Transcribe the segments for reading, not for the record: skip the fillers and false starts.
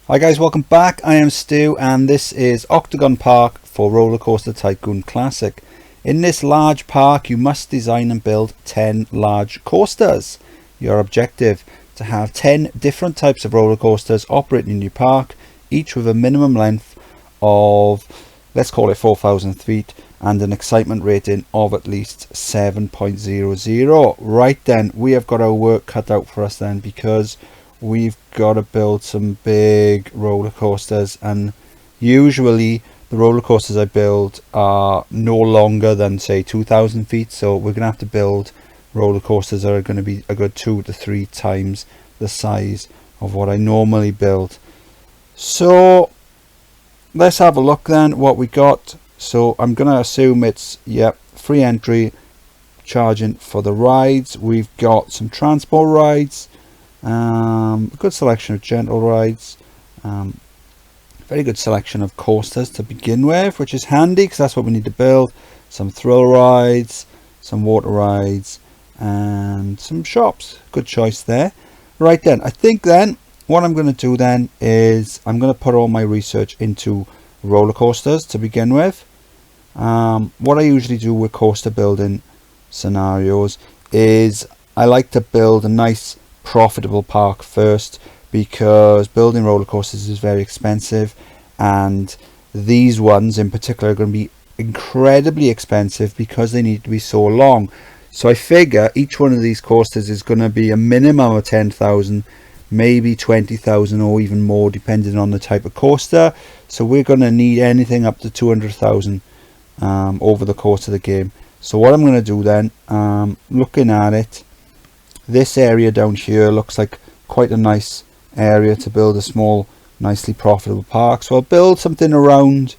Hi guys, welcome back. I am Stu and this is Octagon Park for Roller Coaster Tycoon Classic. In this large park you must design and build 10 large coasters. Your objective to have 10 different types of roller coasters operating in your park, each with a minimum length of, let's call it 4,000 feet, and an excitement rating of at least 7.00. Right then, we have got our work cut out for us then, because we've got to build some big roller coasters, and usually the roller coasters I build are no longer than say 2,000 feet, so we're gonna have to build roller coasters that are going to be a good 2 to 3 times the size of what I normally build. So let's have a look then what we got. So I'm gonna assume it's free entry, charging for the rides. We've got some transport rides, a good selection of gentle rides, very good selection of coasters to begin with, which is handy because that's what we need to build. Some thrill rides, some water rides, and some shops. Good choice there. Right then, I think then what I'm going to do then is I'm going to put all my research into roller coasters to begin with. What I usually do with coaster building scenarios is I like to build a nice profitable park first, because building roller coasters is very expensive, and these ones in particular are going to be incredibly expensive because they need to be so long. So I figure each one of these coasters is going to be a minimum of 10,000, maybe 20,000 or even more depending on the type of coaster. So we're going to need anything up to 200,000 over the course of the game. So what I'm going to do then, looking at it, this area down here looks like quite a nice area to build a small, nicely profitable park. So I'll build something around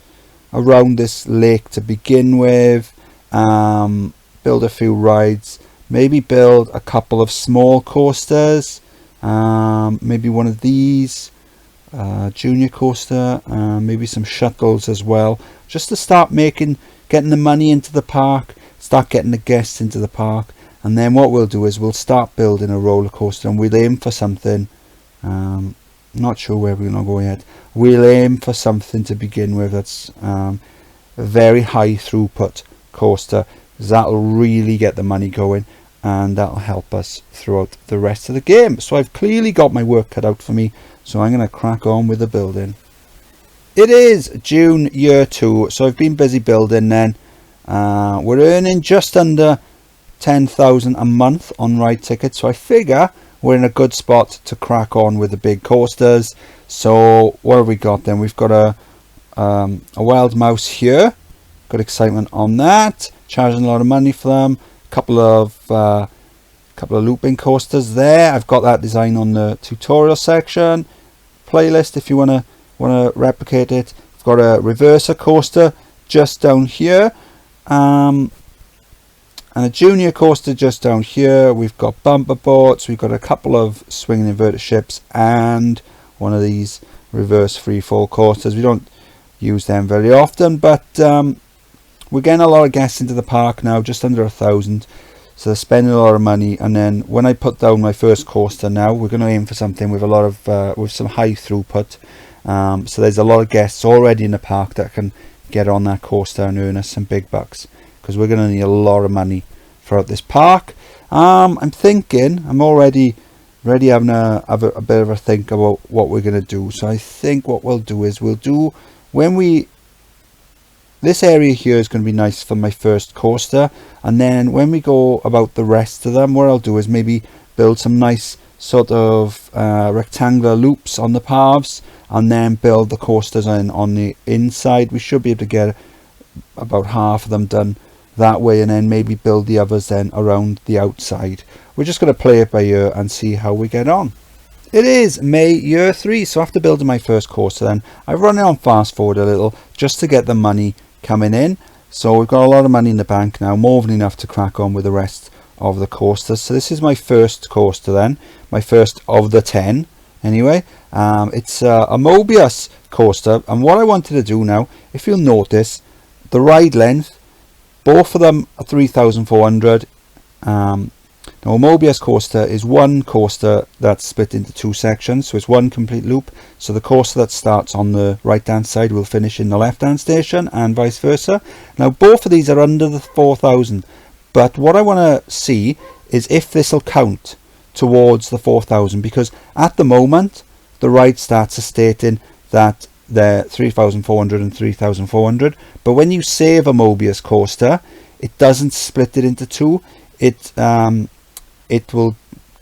this lake to begin with, build a few rides, maybe build a couple of small coasters, maybe one of these, junior coaster, maybe some shuttles as well, just to start getting the money into the park, start getting the guests into the park. And then what we'll do is we'll start building a roller coaster, and we'll aim for something, not sure where we're going to go yet. We'll aim for something to begin with that's a very high throughput coaster. That'll really get the money going, and that'll help us throughout the rest of the game. So I've clearly got my work cut out for me, so I'm going to crack on with the building. It is June year 2, so I've been busy building then. We're earning just under 10,000 a month on ride tickets, so I figure we're in a good spot to crack on with the big coasters. So what have we got then? We've got a wild mouse here, good excitement on that, charging a lot of money for them. Couple of looping coasters there. I've got that design on the tutorial section playlist if you want to replicate it. I've got a reverser coaster just down here, and a junior coaster just down here. We've got bumper boats, we've got a couple of swinging inverted ships, and one of these reverse free fall coasters. We don't use them very often, but we're getting a lot of guests into the park now, just under 1,000, so they're spending a lot of money. And then when I put down my first coaster now, we're going to aim for something with a lot of with some high throughput, so there's a lot of guests already in the park that can get on that coaster and earn us some big bucks, because we're going to need a lot of money throughout this park. I'm thinking, I'm already having a bit of a think about what we're going to do. So I think what we'll do is this area here is going to be nice for my first coaster, and then when we go about the rest of them, what I'll do is maybe build some nice sort of rectangular loops on the paths, and then build the coasters on the inside. We should be able to get about half of them done that way, and then maybe build the others then around the outside. We're just going to play it by ear and see how we get on. It is May year 3, so after building my first coaster then, I've run it on fast forward a little just to get the money coming in. So we've got a lot of money in the bank now, more than enough to crack on with the rest of the coasters. So this is my first coaster then, my first of the 10 anyway. It's a Mobius coaster, and what I wanted to do now, if you'll notice, the ride length, both of them are 3,400. Now a Mobius coaster is one coaster that's split into two sections, so it's one complete loop. So the coaster that starts on the right hand side will finish in the left hand station and vice versa. Now both of these are under the 4,000, but what I want to see is if this will count towards the 4,000, because at the moment the ride stats are stating that they're 3,400 and 3,400, but when you save a Mobius coaster, it doesn't split it into two. It will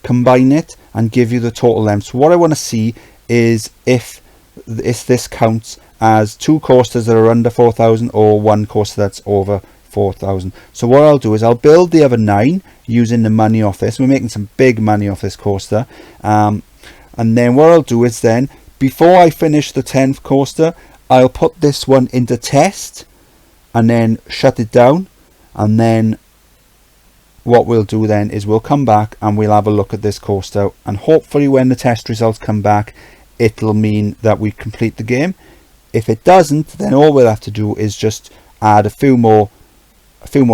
combine it and give you the total length. So what I want to see is if this counts as two coasters that are under 4,000 or one coaster that's over 4,000. So what I'll do is I'll build the other 9 using the money off this. We're making some big money off this coaster. And then what I'll do is then, before I finish the 10th coaster, I'll put this one into test and then shut it down. And then what we'll do then is we'll come back and we'll have a look at this coaster, and hopefully when the test results come back, it'll mean that we complete the game. If it doesn't, then all we'll have to do is just add a few more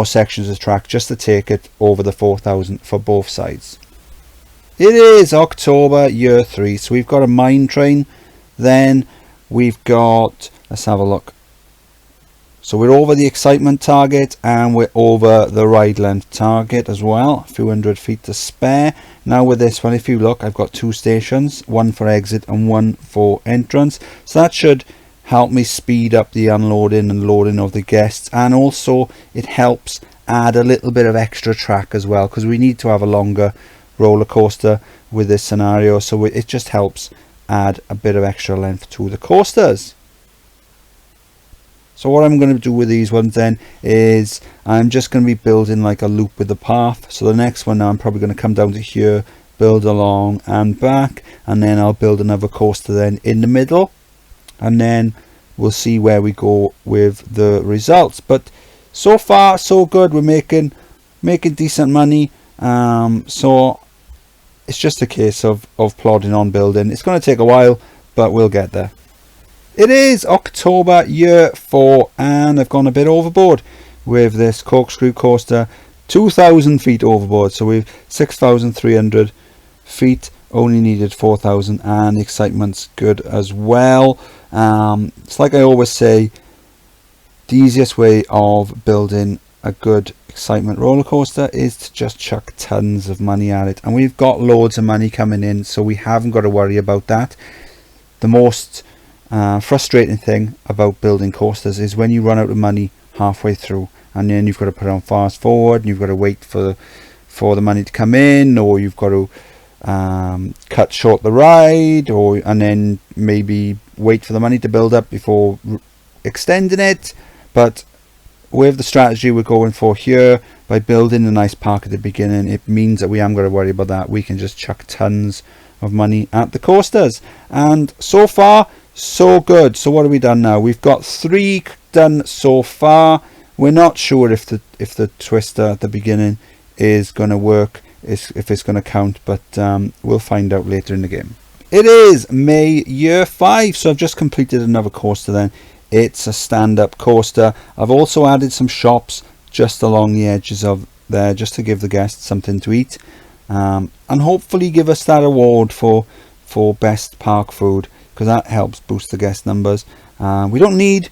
sections of track just to take it over the 4,000 for both sides. It is October year 3, so we've got a mine train, then we've got, let's have a look. So we're over the excitement target and we're over the ride length target as well. A few hundred feet to spare. Now with this one, if you look, I've got 2 stations, one for exit and one for entrance. So that should help me speed up the unloading and loading of the guests, and also it helps add a little bit of extra track as well, because we need to have a longer roller coaster with this scenario. So it just helps add a bit of extra length to the coasters. So what I'm going to do with these ones then is I'm just going to be building like a loop with the path. So the next one now I'm probably going to come down to here, build along and back, and then I'll build another coaster then in the middle, and then we'll see where we go with the results. But so far so good. We're making decent money. So it's just a case of plodding on building. It's going to take a while, but we'll get there. It is October year 4, and I've gone a bit overboard with this corkscrew coaster. 2,000 feet overboard, so we've 6,300 feet, only needed 4,000, and the excitement's good as well. It's like I always say, the easiest way of building a good excitement roller coaster is to just chuck tons of money at it, and we've got loads of money coming in, so we haven't got to worry about that. The most frustrating thing about building coasters is when you run out of money halfway through, and then you've got to put on fast forward, and you've got to wait for the money to come in, or you've got to cut short the ride, and then maybe wait for the money to build up before extending it. But with the strategy we're going for here, by building a nice park at the beginning, it means that we haven't got to worry about that. We can just chuck tons of money at the coasters, and so far so good. So what have we done now? We've got 3 done so far. We're not sure if the twister at the beginning is going to work, if it's going to count, but we'll find out later in the game. It is May year 5, so I've just completed another coaster then. It's a stand-up coaster. I've also added some shops just along the edges of there, just to give the guests something to eat, and hopefully give us that award for best park food, because that helps boost the guest numbers. We don't need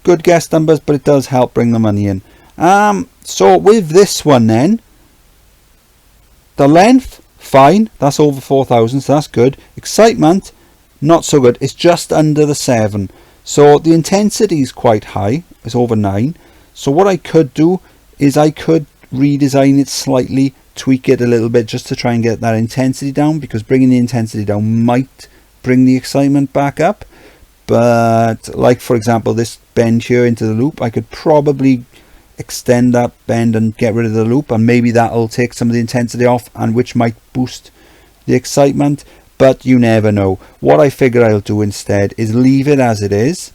good guest numbers, but it does help bring the money in. So with this one then, the length, fine, that's over 4,000, so that's good. Excitement, not so good, it's just under the 7. So the intensity is quite high, it's over 9. So what I could do is I could redesign it slightly, tweak it a little bit, just to try and get that intensity down, because bringing the intensity down might bring the excitement back up. But like for example this bend here into the loop, I could probably extend that bend and get rid of the loop, and maybe that'll take some of the intensity off, and which might boost the excitement, but you never know. What I figure I'll do instead is leave it as it is,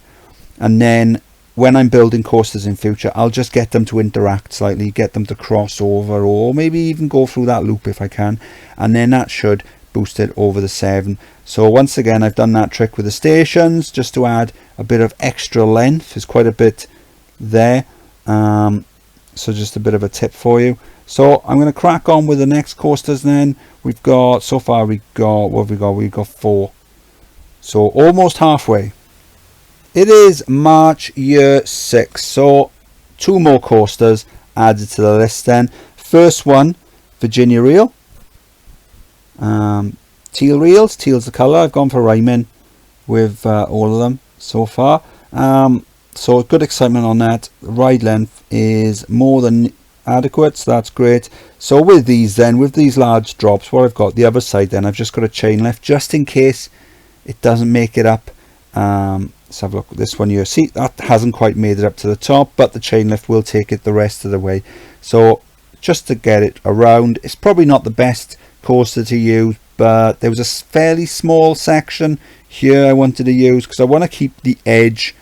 and then when I'm building coasters in future, I'll just get them to interact slightly, get them to cross over, or maybe even go through that loop if I can, and then that should boost it over the 7. So once again, I've done that trick with the stations just to add a bit of extra length. There's quite a bit there, so just a bit of a tip for you. So I'm going to crack on with the next coasters then. We've got, so far we got, what have we got? We've got 4. So almost halfway. It is March year 6, so 2 more coasters added to the list then. First one, Virginia Reel. Teal reels, teal's the colour. I've gone for rhyming with all of them so far. So good excitement on that. The ride length is more than adequate, so that's great. So with these then, with these large drops, what I've got the other side then, I've just got a chain lift just in case it doesn't make it up. Let's have a look at this one here. See, that hasn't quite made it up to the top, but the chain lift will take it the rest of the way. So just to get it around, it's probably not the best coaster to use, but there was a fairly small section here I wanted to use because I want to keep the edge.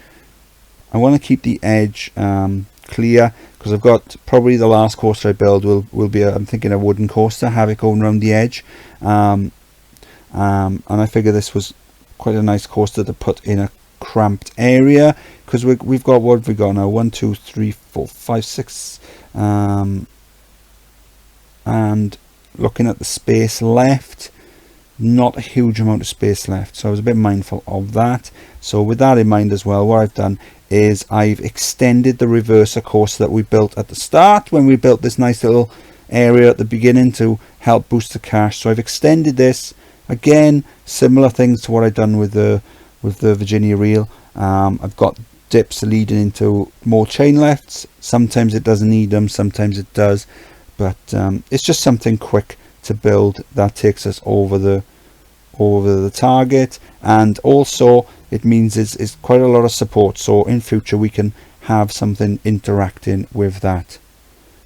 Clear, because I've got probably the last coaster I build will be I'm thinking a wooden coaster, have it going around the edge, and I figure this was quite a nice coaster to put in a cramped area, because we've got, what have we got now, 1 2 3 4 5 6, and looking at the space left, not a huge amount of space left, so I was a bit mindful of that. So with that in mind as well, what I've done is I've extended the reverser coaster that we built at the start when we built this nice little area at the beginning to help boost the cache. So I've extended this again, similar things to what I've done with the Virginia Reel. I've got dips leading into more chain lifts. Sometimes it doesn't need them, sometimes it does, but it's just something quick to build that takes us over the target, and also it means it's quite a lot of support, so in future we can have something interacting with that.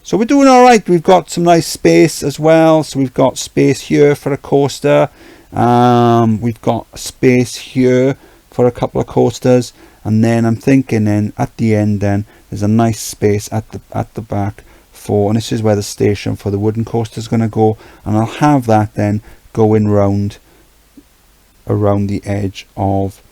So we're doing all right. We've got some nice space as well, so we've got space here for a coaster, we've got space here for a couple of coasters, and then I'm thinking then at the end then there's a nice space at the back for, and this is where the station for the wooden coaster is going to go, and I'll have that then going around the edge of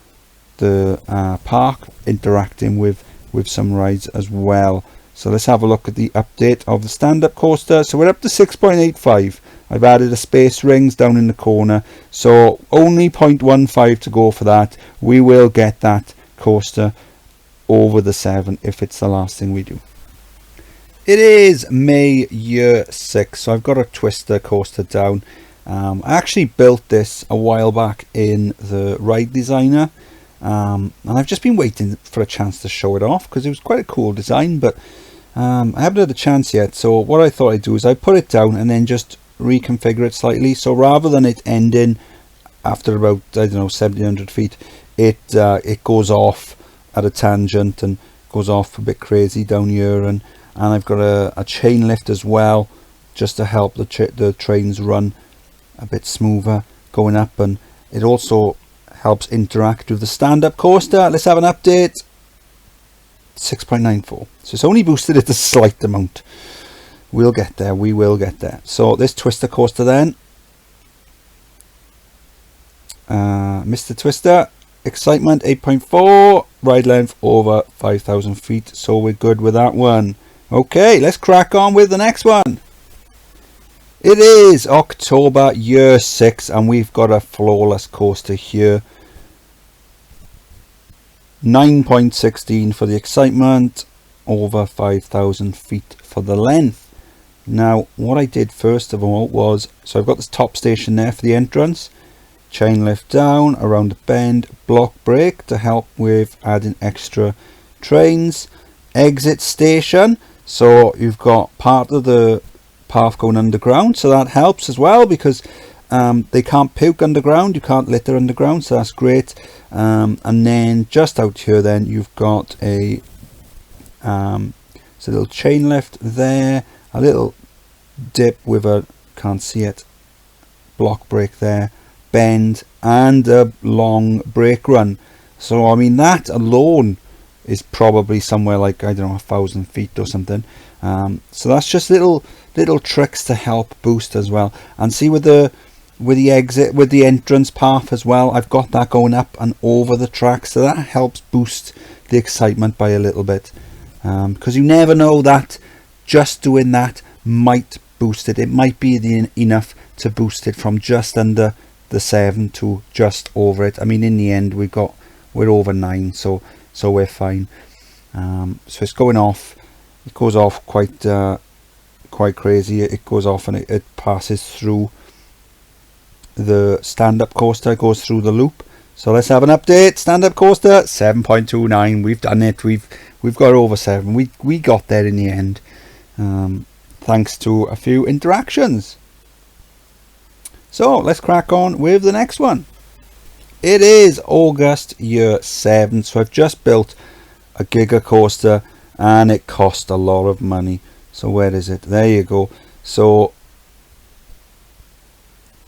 the park, interacting with some rides as well. So let's have a look at the update of the stand-up coaster. So we're up to 6.85. I've added a space rings down in the corner, so only 0.15 to go for that. We will get that coaster over the 7 if it's the last thing we do. It is May year 6, so I've got a twister coaster down. I actually built this a while back in the Ride Designer, and I've just been waiting for a chance to show it off because it was quite a cool design, but I haven't had a chance yet. So what I thought I'd do is I put it down and then just reconfigure it slightly, so rather than it ending after about, I don't know, 1700 feet, it goes off at a tangent and goes off a bit crazy down here, and I've got a chain lift as well just to help the trains run a bit smoother going up, and it also helps interact with the stand-up coaster. Let's have an update. 6.94, so it's only boosted it a slight amount. We'll get there, we will get there. So this twister coaster then, Mr. Twister, excitement 8.4, ride length over 5,000 feet, so we're good with that one. Okay, let's crack on with the next one. It is October year 6, and we've got a flawless coaster here. 9.16 for the excitement, over 5,000 feet for the length. Now what I did first of all was, so I've got this top station there for the entrance, chain lift down around the bend, block brake to help with adding extra trains, exit station, so you've got part of the path going underground, so that helps as well because they can't puke underground, you can't litter underground, so that's great. And then just out here then you've got a little chain lift there, a little dip with a, can't see it, block brake there, bend, and a long brake run. So I mean that alone is probably somewhere like, I don't know, 1,000 feet or something. So that's just little tricks to help boost as well. And see with the exit, with the entrance path as well, I've got that going up and over the track, so that helps boost the excitement by a little bit, because you never know that just doing that might boost it. It might be enough to boost it from just under the 7 to just over it. I mean, in the end we're over 9, so we're fine. So it's going off. It goes off quite crazy. It goes off and it passes through the stand-up coaster. It goes through the loop. So let's have an update. Stand-up coaster 7.29. We've done it. We've got over 7. We got there in the end, thanks to a few interactions. So let's crack on with the next one. It is August year 7. So I've just built a Giga coaster and it cost a lot of money. So where is it? There you go. So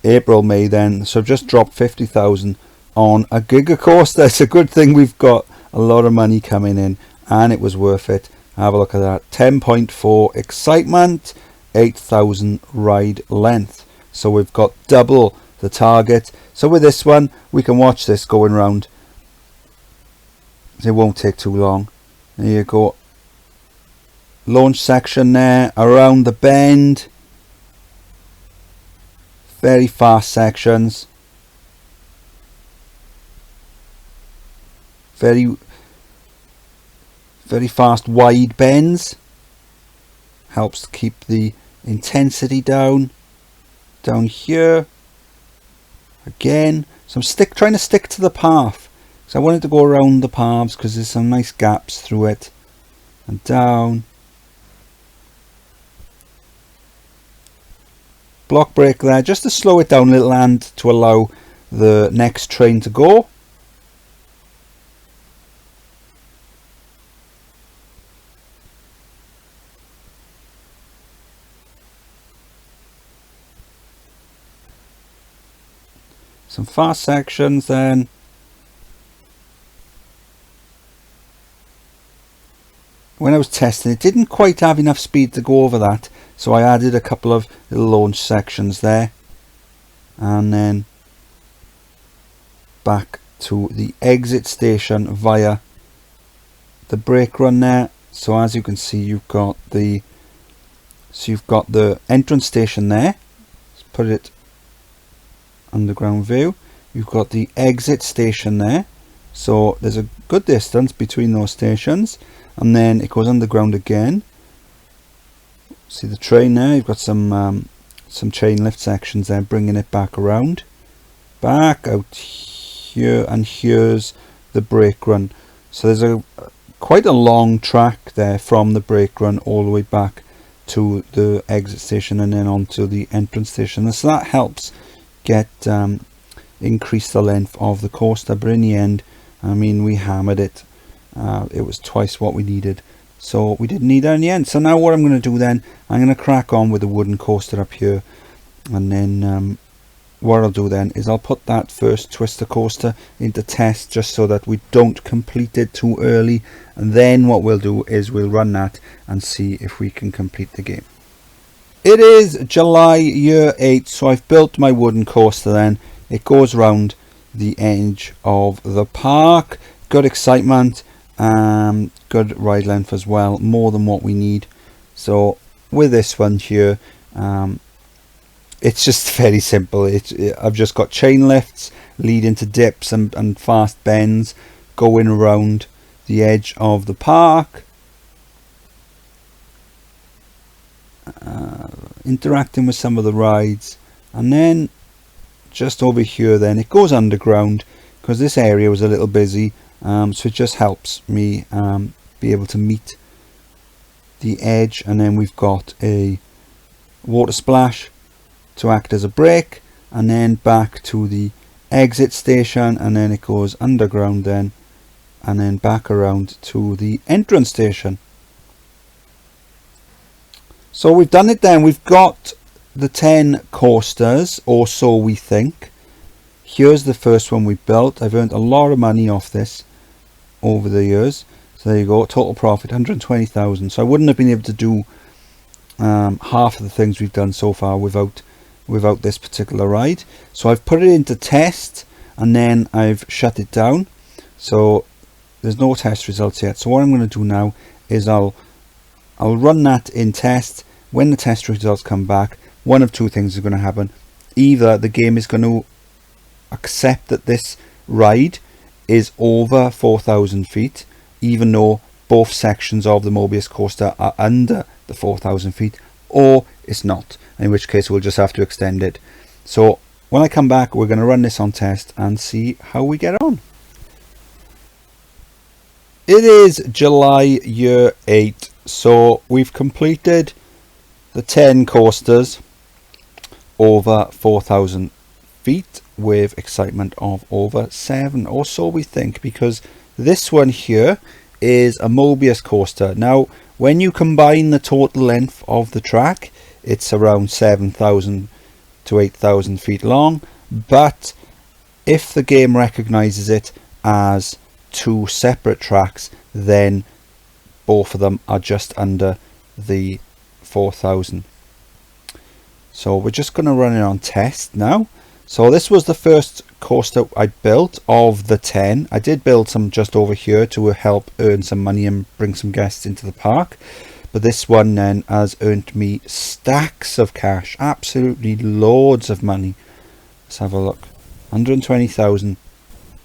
April, May then. So I've just dropped 50,000 on a Giga coaster. It's a good thing we've got a lot of money coming in, and it was worth it. Have a look at that. 10.4 excitement, 8,000 ride length. So we've got double the target. So with this one, we can watch this going round. It won't take too long. There you go. Launch section there, around the bend. Very fast sections. Very fast wide bends. Helps to keep the intensity down. Down here. Again. So I'm trying to stick to the path. So I wanted to go around the paths because there's some nice gaps through it. And down. Block brake there just to slow it down a little and to allow the next train to go. Some fast sections then. When I was testing, it didn't quite have enough speed to go over that, so I added a couple of little launch sections there, and then back to the exit station via the brake run there. So as you can see, you've got the entrance station there. Let's put it underground view. You've got the exit station there, so there's a good distance between those stations, and then it goes underground again. See the train there. You've got some chain lift sections there, bringing it back around, back out here, and here's the brake run. So there's quite a long track there from the brake run all the way back to the exit station and then onto the entrance station. So that helps get increase the length of the coaster, but in the end, I mean, we hammered it. It was twice what we needed, so we didn't need that in the end. So now what I'm going to do then, I'm going to crack on with the wooden coaster up here, and then what I'll do then is I'll put that first twister coaster into test just so that we don't complete it too early, and then what we'll do is we'll run that and see if we can complete the game. It is July year 8, so I've built my wooden coaster then. It goes round the edge of the park. Good excitement, good ride length as well, more than what we need. So with this one here, it's just very simple. I've just got chain lifts leading to dips and fast bends going around the edge of the park. Interacting with some of the rides, and then just over here then it goes underground because this area was a little busy, so it just helps me be able to meet the edge. And then we've got a water splash to act as a brake, and then back to the exit station, and then it goes underground then, and then back around to the entrance station. So we've done it then. We've got the 10 coasters, or so we think. Here's the first one we built. I've earned a lot of money off this over the years. So there you go, total profit 120,000. So I wouldn't have been able to do half of the things we've done so far without this particular ride. So I've put it into test and then I've shut it down. So there's no test results yet. So what I'm going to do now is I'll run that in test, when the test results come back, one of two things is going to happen. Either the game is going to accept that this ride is over 4,000 feet, even though both sections of the Mobius coaster are under the 4,000 feet, or it's not, in which case we'll just have to extend it. So when I come back, we're going to run this on test and see how we get on. It is July year 8, so we've completed the 10 coasters over 4,000 feet with excitement of over 7, or so we think, because this one here is a Mobius coaster. Now when you combine the total length of the track, it's around 7,000 to 8,000 feet long, but if the game recognizes it as two separate tracks, then both of them are just under the 4,000. So we're just going to run it on test now. So this was the first coaster I built of the 10. I did build some just over here to help earn some money and bring some guests into the park, but this one then has earned me stacks of cash, absolutely loads of money. Let's have a look. 120,000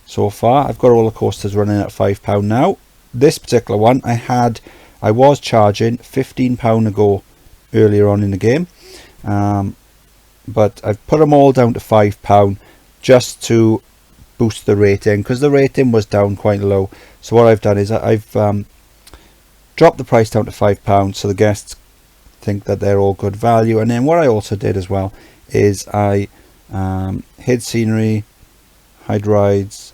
so far. I've got all the coasters running at £5 now. This particular one I was charging £15 a go earlier on in the game, but I've put them all down to £5 just to boost the rating, because the rating was down quite low. So what I've done is I've dropped the price down to £5 so the guests think that they're all good value. And then what I also did as well is I hid scenery, hide rides,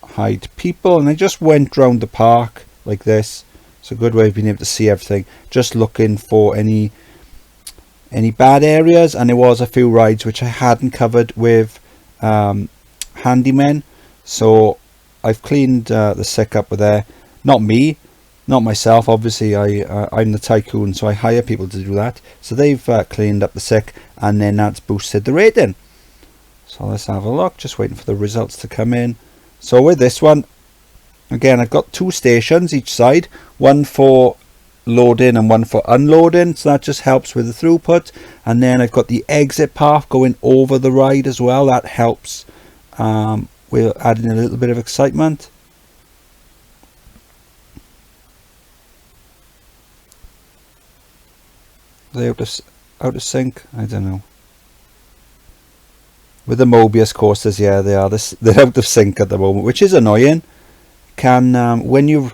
hide people, and I just went round the park like this. It's a good way of being able to see everything, just looking for any bad areas. And there was a few rides which I hadn't covered with handymen, so I've cleaned the sick up with there. Not me, not myself, obviously. I'm the tycoon, so I hire people to do that. So they've cleaned up the sick, and then that's boosted the rating. So let's have a look, just waiting for the results to come in. So with this one, again, I've got two stations each side, one for loading and one for unloading, so that just helps with the throughput. And then I've got the exit path going over the ride as well, that helps with adding a little bit of excitement. Are they out of sync? I don't know. With the Mobius coasters, yeah, they are. They're out of sync at the moment, which is annoying. When you're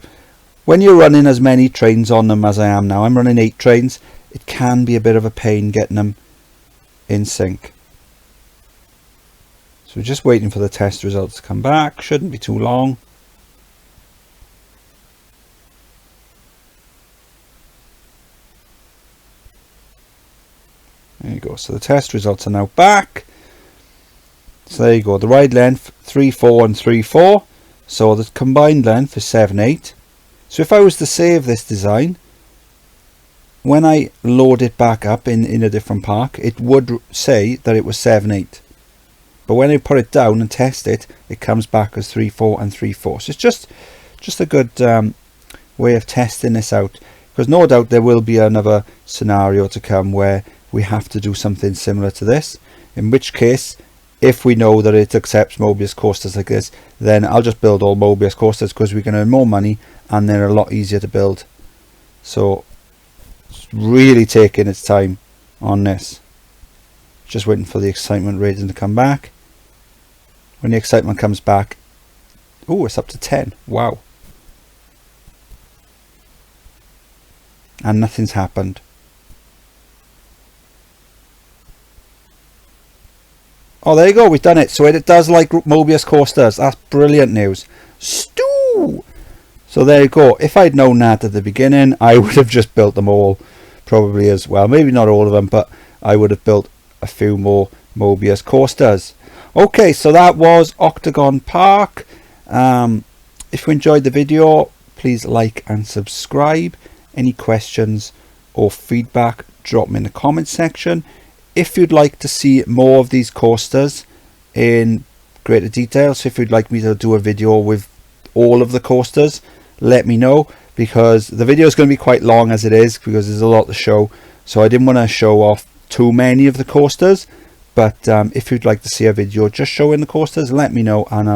running as many trains on them as I am now, I'm running 8 trains, it can be a bit of a pain getting them in sync. So we're just waiting for the test results to come back. Shouldn't be too long. There you go. So the test results are now back. So there you go. The ride length 3.4 and 3.4. So the combined length is 7.8. So if I was to save this design, when I load it back up in a different park, it would say that it was 7.8. But when I put it down and test it, it comes back as 3.4 and 3.4. So it's just a good way of testing this out, because no doubt there will be another scenario to come where we have to do something similar to this, in which case, if we know that it accepts Mobius coasters like this, then I'll just build all Mobius coasters, because we can earn more money and they're a lot easier to build. So it's really taking its time on this. Just waiting for the excitement rating to come back. When the excitement comes back, oh, it's up to 10. Wow. And nothing's happened. Oh, there you go, we've done it. So it does like Mobius coasters. That's brilliant news. Stew! So there you go. If I'd known that at the beginning, I would have just built them all probably as well. Maybe not all of them, but I would have built a few more Mobius coasters. Okay, so that was Octagon Park. If you enjoyed the video, please like and subscribe. Any questions or feedback, drop them in the comment section. If you'd like to see more of these coasters in greater detail, so if you'd like me to do a video with all of the coasters, let me know, because the video is going to be quite long as it is, because there's a lot to show. so I didn't want to show off too many of the coasters. But if you'd like to see a video just showing the coasters, let me know and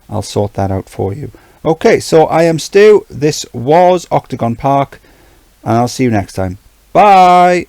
I'll sort that out for you. Okay, so I am Stu, this was Octagon Park, and I'll see you next time. Bye!